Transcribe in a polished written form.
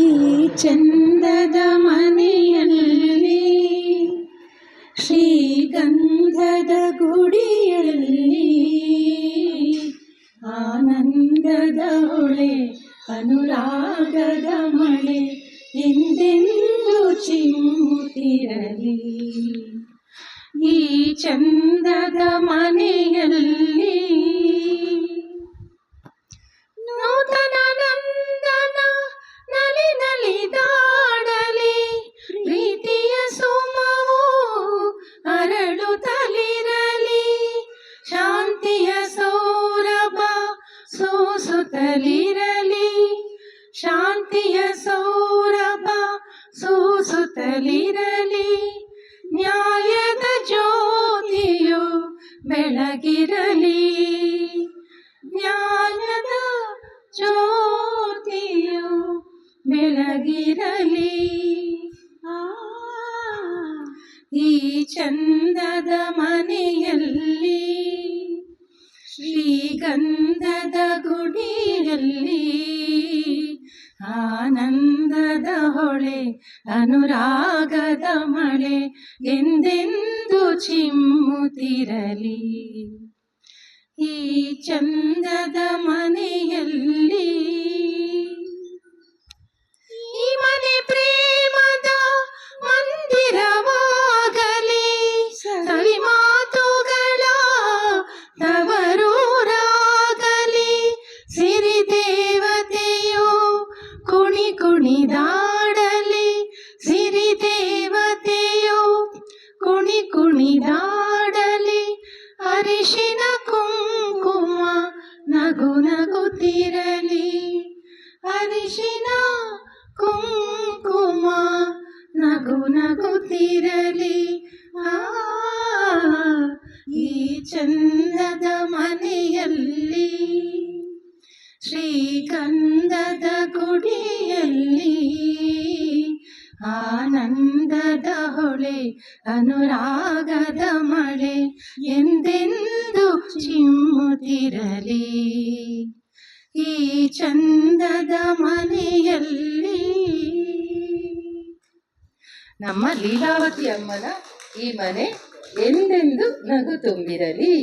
ಈ ಚಂದದ ಮನೆಯಲ್ಲಿ ಶ್ರೀಗಂಧದ ಗುಡಿಯಲ್ಲಿ ಆನಂದದ ಹೊಳೆ ಅನುರಾಗದ ಮಳೆ ಎಂದೆಂದು ಚಿಮ್ಮುತ್ತಿರಲಿ. ಈ ಚಂದದ ಮನೆಯಲ್ಲಿ ನೂತನ ನಂದನ ನಲಿ ನಲಿದಾಡಲಿ, ಪ್ರೀತಿಯ ಸುಮವು ಅರಳುತ್ತಲಿರಲಿ, ಶಾಂತಿಯ ಸೌರಭ ಸೂಸುತ್ತಲಿರಲಿ, ಶಾಂತಿಯ ಸೌರಭ ಸೂಸುತ್ತಲಿರಲಿ, ನ್ಯಾಯದ ಜ್ಯೋತಿಯು ಬೆಳಗಿರಲಿ, ಜ್ಞಾನದ ಜ್ಯೋತಿಯು ಬೆಳಗಿರಲಿ. ಈ ಚಂದದ ಮನೆಯಲ್ಲಿ ಶ್ರೀಗಂಧದ ಗುಡಿಯಲ್ಲಿ ಆನಂದದ ಹೊಳೆ ಅನುರಾಗದ ಮಳೆ ಎಂದೆಂದು ಚಿಮ್ಮುತ್ತಿರಲಿ. ಈ ಚಂದದ ಮನೆಯಲ್ಲಿ ಈ ಮನೆ ಪ್ರೇಮದ ಮಂದಿರವಾಗಲಿ, ಸವಿ ಮಾತುಗಳ ತವರೂರಾಗಲಿ, ಸಿರಿ ದೇವತೆಯು ಕುಣಿ ಕುಣಿದಾಡಲಿ, ಸಿರಿ ದೇವತೆಯು ಕುಣಿ ಕುಣಿದಾಡಲಿ, ಅರಿಶಿನ ಕುಂಕುಮ ನಗು ನಗುತ್ತಿರಲಿ, ಅರಿಶಿನ ಕುಂಕುಮ ನಗು ನಗುತ್ತಿರಲಿ. ಈ ಚಂದದ ಮನೆಯಲ್ಲಿ ಶ್ರೀಗಂಧದ ಗುಡಿಯಲ್ಲಿ ಆನಂದದ ಹೊಳೆ ಅನುರಾಗದ ಮಳೆ ಎಂದೆಂದು ಚಿಮ್ಮುತ್ತಿರಲಿ. ಈ ಚಂದದ ಮನೆಯಲ್ಲಿ ನಮ್ಮ ಲೀಲಾವತಿ ಅಮ್ಮನ ಈ ಮನೆ ಎಂದೆಂದು ನಗು ತುಂಬಿರಲಿ.